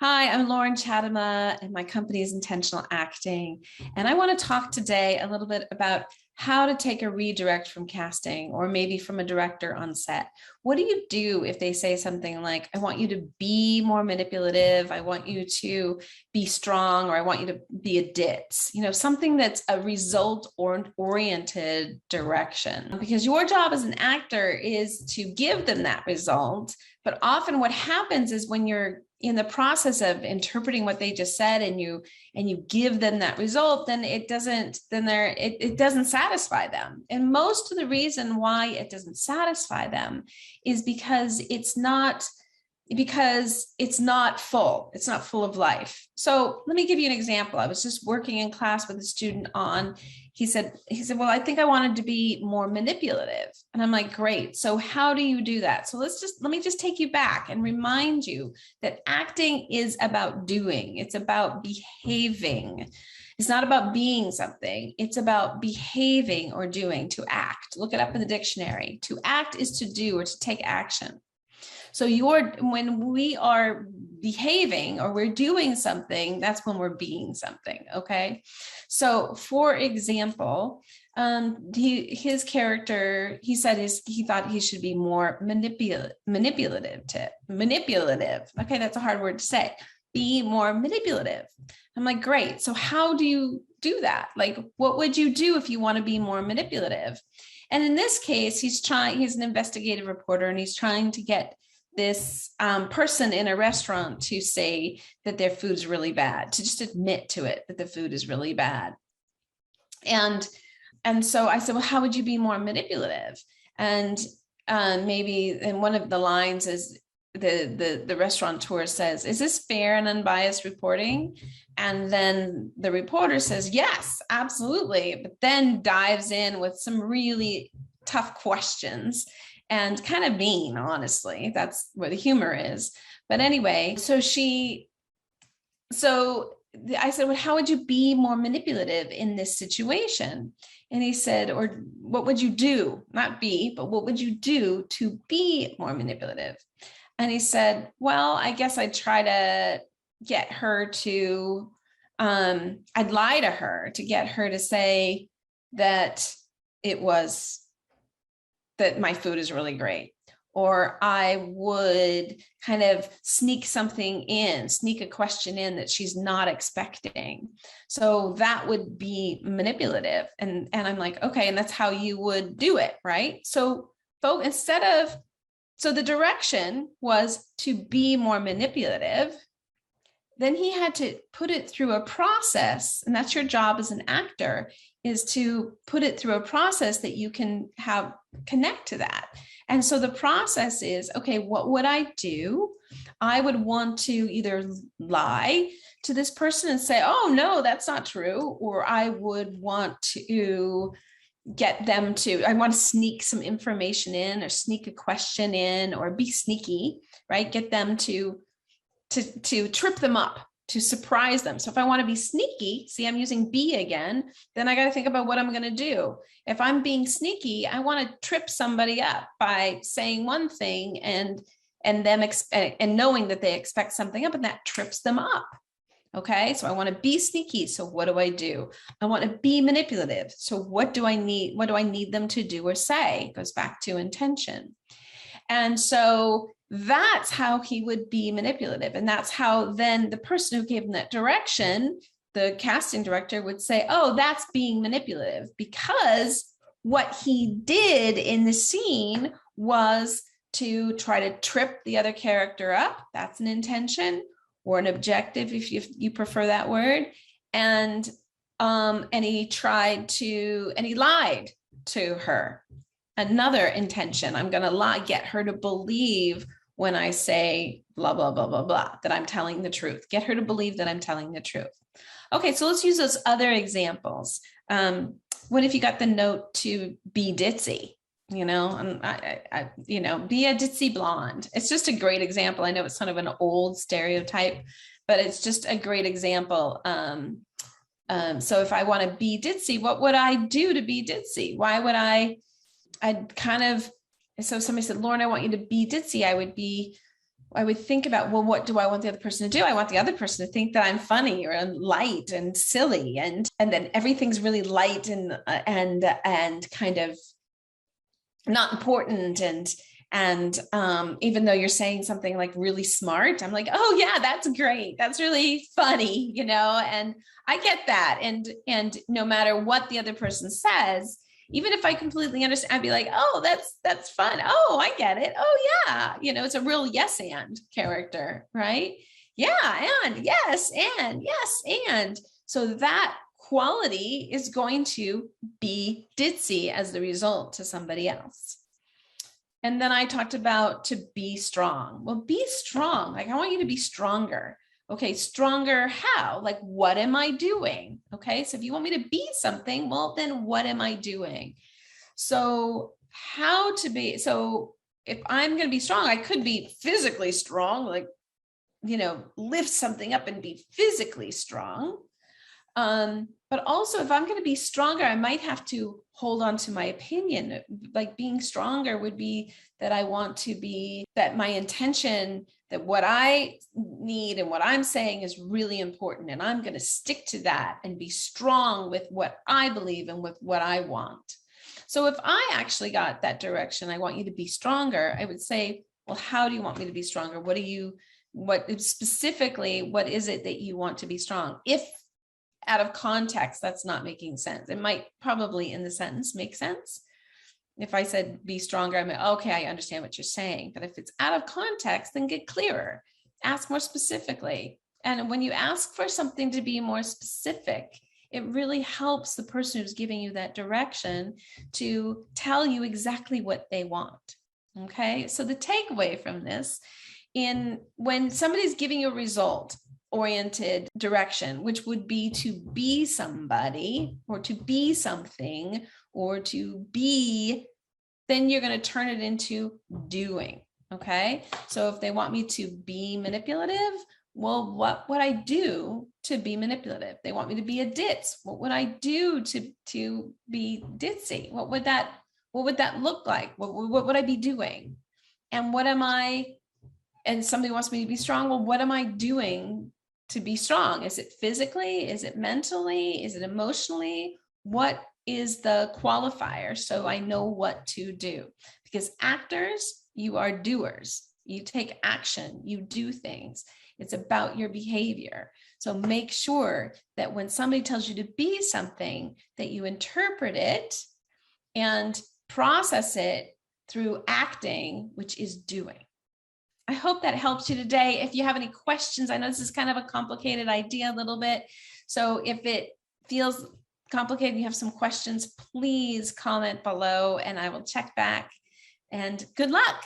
Hi, I'm Loren and my company is Intentional Acting. And I want to talk today a little bit about how to take a redirect from casting or maybe from a director on set. What do you do if they say something like, I want you to be more manipulative, I want you to be strong, or I want you to be a ditz? Something that's a result oriented direction. Because your job as an actor is to give them that result. But often what happens is when you're in the process of interpreting what they just said and you give them that result, then it doesn't satisfy them. And most of the reason why it doesn't satisfy them is because it's not full. It's not full of life. So let me give you an example. I was just working in class with a student he said, well, I think I wanted to be more manipulative. And I'm like, great. So how do you do that? So let me just take you back and remind you that acting is about doing. It's about behaving. It's not about being something. It's about behaving or doing, to act. Look it up in the dictionary. To act is to do or to take action. So when we are behaving or we're doing something, that's when we're being something. Okay. So for example, his character, he said he thought he should be more manipulative. Okay. That's a hard word to say. Be more manipulative. I'm like, great. So how do you do that? Like, what would you do if you want to be more manipulative? And in this case, he's an investigative reporter and he's trying to get this person in a restaurant to say that their food's really bad, to just admit to it that the food is really bad. And so I said, well, how would you be more manipulative? And maybe in one of the lines is the restaurateur says, is this fair and unbiased reporting? And then the reporter says, yes, absolutely. But then dives in with some really tough questions and kind of mean, honestly. That's where the humor is. But anyway, so I said, well, how would you be more manipulative in this situation? And he said, or what would you do? Not be, but what would you do to be more manipulative? And he said, well, I guess I'd try to get her to, I'd lie to her to get her to say that that my food is really great. Or I would kind of sneak a question in that she's not expecting. So that would be manipulative. And I'm like, okay, and that's how you would do it, right? So the direction was to be more manipulative. Then he had to put it through a process, and that's your job as an actor, is to put it through a process that you can connect to that. And so the process is, okay, what would I do? I would want to either lie to this person and say, oh, no, that's not true. Or I would want to I want to sneak some information in or sneak a question in or be sneaky, right? Get them to trip them up, to surprise them. So if I want to be sneaky, see, I'm using be again, then I got to think about what I'm going to do. If I'm being sneaky, I want to trip somebody up by saying one thing and knowing that they expect something up, and that trips them up. Okay. So I want to be sneaky. So what do? I want to be manipulative. So what do I need? What do I need them to do or say? It goes back to intention. And so that's how he would be manipulative. And that's how then the person who gave him that direction, the casting director, would say, oh, that's being manipulative, because what he did in the scene was to try to trip the other character up. That's an intention, or an objective, if you prefer that word. And he lied to her. Another intention, I'm going to lie, get her to believe when I say blah, blah, blah, blah, blah, that I'm telling the truth. Get her to believe that I'm telling the truth. Okay, so let's use those other examples. What if you got the note to be ditzy? Be a ditzy blonde. It's just a great example. I know it's kind of an old stereotype, but it's just a great example. So if I want to be ditzy, what would I do to be ditzy? Why would so if somebody said, Lauren, I want you to be ditzy, I would be, I would think about, well, what do I want the other person to do? I want the other person to think that I'm funny or light and silly, and then everything's really light and kind of not important. And even though you're saying something like really smart, I'm like, oh yeah, that's great. That's really funny, and I get that. And no matter what the other person says, even if I completely understand, I'd be like, oh, that's fun. Oh, I get it. Oh yeah. It's a real yes and character, right? Yeah. And yes. And yes. And so that quality is going to be ditzy as the result to somebody else. And then I talked about to be strong. Well, be strong. Like, I want you to be stronger. Okay, stronger how? Like, what am I doing? Okay, so if you want me to be something, well, then what am I doing? So if I'm going to be strong, I could be physically strong, like, lift something up and be physically strong. But also, if I'm going to be stronger, I might have to hold on to my opinion. Like, being stronger would be that I want to be, that my intention, that what I need and what I'm saying is really important. And I'm going to stick to that and be strong with what I believe and with what I want. So if I actually got that direction, I want you to be stronger, I would say, well, how do you want me to be stronger? What specifically, what is it that you want to be strong? If out of context, that's not making sense. It might probably in the sentence make sense. If I said be stronger, I'm like, okay, I understand what you're saying. But if it's out of context, then get clearer, ask more specifically. And when you ask for something to be more specific, it really helps the person who's giving you that direction to tell you exactly what they want. Okay, so the takeaway from this, when somebody's giving you a result oriented direction, which would be to be somebody or to be something or to be, then you're going to turn it into doing. Okay, so if they want me to be manipulative, well, what would I do to be manipulative? They want me to be a ditz. What would I do to be ditzy? What would that look like? What would I be doing? And what am I? And somebody wants me to be strong. Well, what am I doing to be strong? Is it physically? Is it mentally? Is it emotionally? What is the qualifier so I know what to do? Because actors, you are doers. You take action, you do things. It's about your behavior. So make sure that when somebody tells you to be something, that you interpret it and process it through acting, which is doing. I hope that helps you today. If you have any questions, I know this is kind of a complicated idea a little bit. So if it feels complicated, you have some questions, please comment below and I will check back. And good luck.